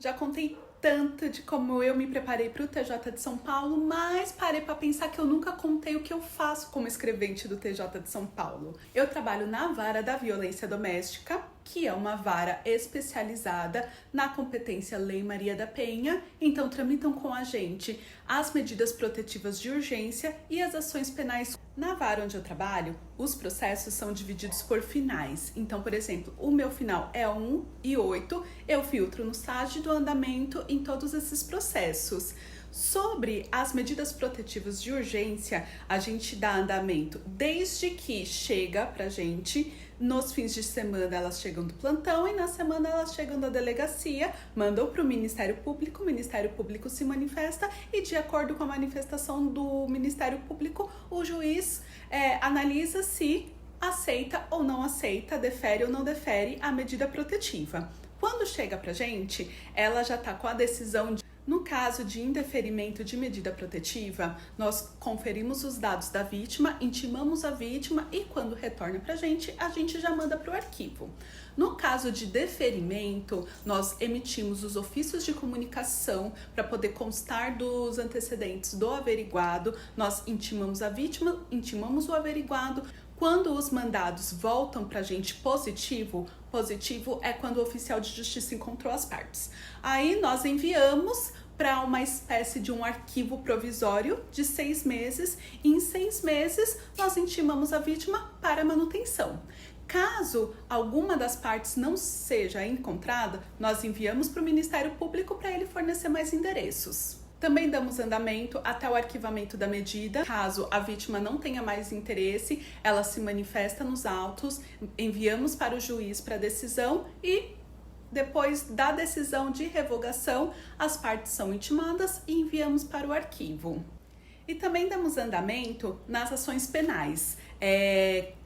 Já contei tanto de como eu me preparei para o TJ de São Paulo, mas parei para pensar que eu nunca contei o que eu faço como escrevente do TJ de São Paulo. Eu trabalho na Vara da Violência Doméstica, que é uma vara especializada na competência Lei Maria da Penha, então tramitam com a gente as medidas protetivas de urgência e as ações penais. Na vara onde eu trabalho, os processos são divididos por finais. Então, por exemplo, o meu final é 1 e 8, eu filtro no SAGE do andamento em todos esses processos. Sobre as medidas protetivas de urgência, a gente dá andamento desde que chega pra gente. Nos fins de semana elas chegam do plantão e na semana elas chegam da delegacia, mandam para o Ministério Público se manifesta e, de acordo com a manifestação do Ministério Público, o juiz analisa se aceita ou não aceita, defere ou não defere a medida protetiva. Quando chega pra gente, ela já está com a decisão de... No caso de indeferimento de medida protetiva, nós conferimos os dados da vítima, intimamos a vítima e quando retorna pra gente, a gente já manda para o arquivo. No caso de deferimento, nós emitimos os ofícios de comunicação para poder constar dos antecedentes do averiguado, nós intimamos a vítima, intimamos o averiguado. Quando os mandados voltam pra gente positivo é quando o oficial de justiça encontrou as partes. Aí nós enviamos para uma espécie de um arquivo provisório de 6 meses e em 6 meses nós intimamos a vítima para manutenção. Caso alguma das partes não seja encontrada, nós enviamos para o Ministério Público para ele fornecer mais endereços. Também damos andamento até o arquivamento da medida. Caso a vítima não tenha mais interesse, ela se manifesta nos autos, enviamos para o juiz para decisão e depois da decisão de revogação, as partes são intimadas e enviamos para o arquivo. E também damos andamento nas ações penais,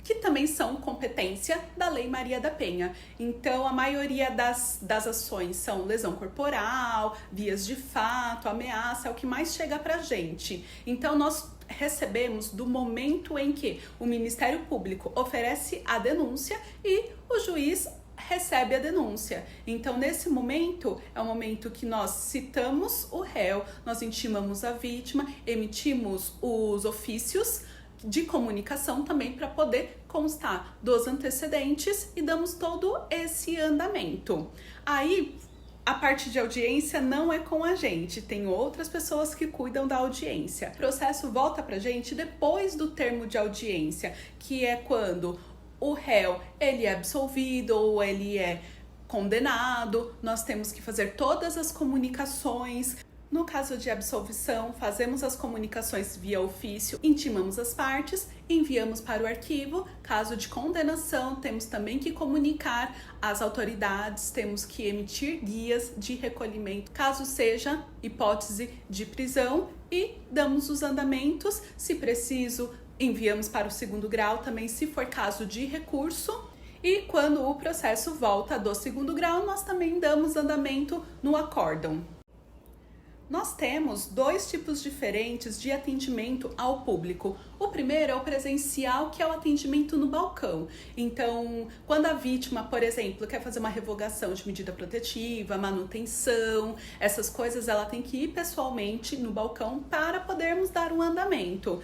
que também são competência da Lei Maria da Penha. Então, a maioria das ações são lesão corporal, vias de fato, ameaça, é o que mais chega pra gente. Então, nós recebemos do momento em que o Ministério Público oferece a denúncia e o juiz recebe a denúncia. Então, nesse momento, é o momento que nós citamos o réu, nós intimamos a vítima, emitimos os ofícios de comunicação também para poder constar dos antecedentes e damos todo esse andamento. Aí, a parte de audiência não é com a gente, tem outras pessoas que cuidam da audiência. O processo volta pra gente depois do termo de audiência, que é quando o réu ele é absolvido ou ele é condenado, nós temos que fazer todas as comunicações. No caso de absolvição, fazemos as comunicações via ofício, intimamos as partes, enviamos para o arquivo. Caso de condenação, temos também que comunicar às autoridades, temos que emitir guias de recolhimento, caso seja hipótese de prisão, e damos os andamentos, se preciso, enviamos para o 2º grau também, se for caso de recurso. E quando o processo volta do 2º grau, nós também damos andamento no acórdão. Nós temos 2 tipos diferentes de atendimento ao público. O primeiro é o presencial, que é o atendimento no balcão. Então, quando a vítima, por exemplo, quer fazer uma revogação de medida protetiva, manutenção, essas coisas, ela tem que ir pessoalmente no balcão para podermos dar um andamento.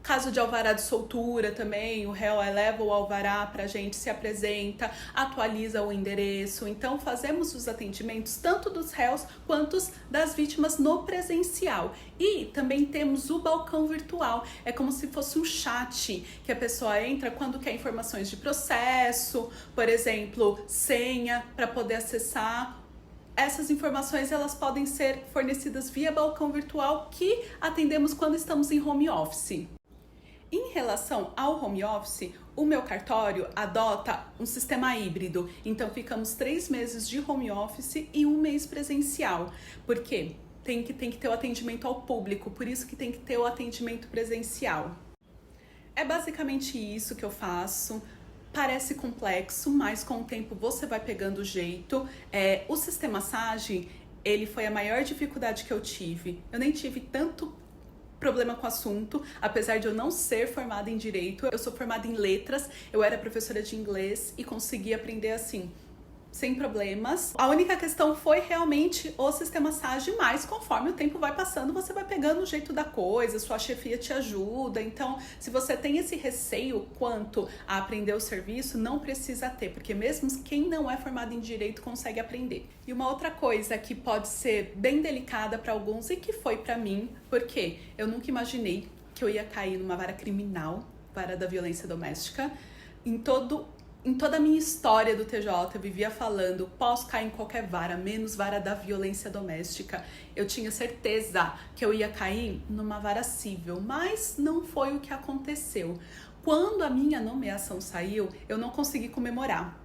Caso de alvará de soltura também, o réu leva o alvará para a gente, se apresenta, atualiza o endereço. Então, fazemos os atendimentos tanto dos réus quanto das vítimas no presencial. E também temos o balcão virtual. É como se fosse um chat que a pessoa entra quando quer informações de processo, por exemplo, senha para poder acessar. Essas informações elas podem ser fornecidas via balcão virtual, que atendemos quando estamos em home office. Em relação ao home office, o meu cartório adota um sistema híbrido. Então, ficamos 3 meses de home office e 1 mês presencial. Por quê? Tem que ter o atendimento ao público, por isso que tem que ter o atendimento presencial. É basicamente isso que eu faço. Parece complexo, mas com o tempo você vai pegando o jeito. O sistema SAGE, ele foi a maior dificuldade que eu tive. Eu nem tive tanto problema com o assunto, apesar de eu não ser formada em Direito. Eu sou formada em Letras, eu era professora de inglês e consegui aprender assim sem problemas. A única questão foi realmente o sistema SAGE, mas conforme o tempo vai passando, você vai pegando o jeito da coisa, sua chefia te ajuda. Então, se você tem esse receio quanto a aprender o serviço, não precisa ter, porque mesmo quem não é formado em direito consegue aprender. E uma outra coisa que pode ser bem delicada para alguns e que foi para mim, porque eu nunca imaginei que eu ia cair numa vara criminal, vara da violência doméstica. Em toda a minha história do TJ, eu vivia falando, posso cair em qualquer vara, menos vara da violência doméstica. Eu tinha certeza que eu ia cair numa vara civil, mas não foi o que aconteceu. Quando a minha nomeação saiu, eu não consegui comemorar,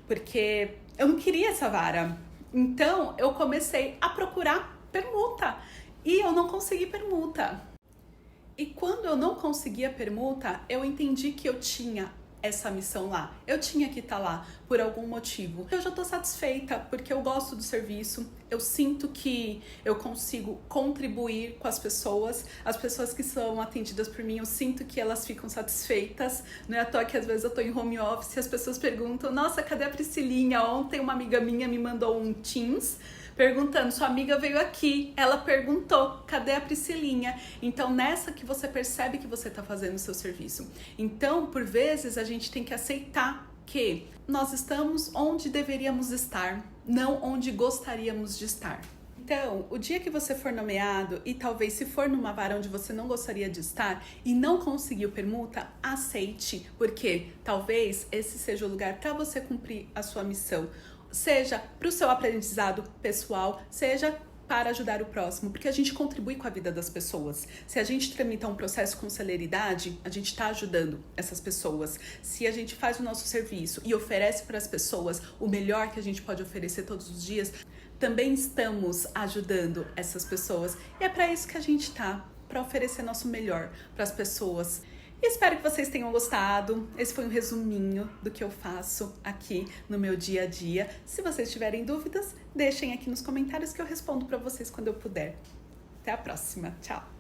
porque eu não queria essa vara. Então, eu comecei a procurar permuta e eu não consegui permuta. E quando eu não consegui a permuta, eu entendi que eu tinha essa missão lá. Eu tinha que estar lá por algum motivo. Eu já tô satisfeita porque eu gosto do serviço. Eu sinto que eu consigo contribuir com as pessoas que são atendidas por mim. Eu sinto que elas ficam satisfeitas. Não é à toa que às vezes eu tô em home office e as pessoas perguntam: nossa, cadê a Priscilinha? Ontem uma amiga minha me mandou um Teams perguntando, sua amiga veio aqui, ela perguntou, cadê a Priscilinha? Então, nessa que você percebe que você está fazendo o seu serviço. Então, por vezes, a gente tem que aceitar que nós estamos onde deveríamos estar, não onde gostaríamos de estar. Então, o dia que você for nomeado e talvez se for numa vara onde você não gostaria de estar e não conseguiu permuta, aceite, porque talvez esse seja o lugar para você cumprir a sua missão. Seja para o seu aprendizado pessoal, seja para ajudar o próximo, porque a gente contribui com a vida das pessoas. Se a gente tramita um processo com celeridade, a gente está ajudando essas pessoas. Se a gente faz o nosso serviço e oferece para as pessoas o melhor que a gente pode oferecer todos os dias, também estamos ajudando essas pessoas. E é para isso que a gente está, para oferecer nosso melhor para as pessoas. E espero que vocês tenham gostado. Esse foi um resuminho do que eu faço aqui no meu dia a dia. Se vocês tiverem dúvidas, deixem aqui nos comentários que eu respondo para vocês quando eu puder. Até a próxima. Tchau!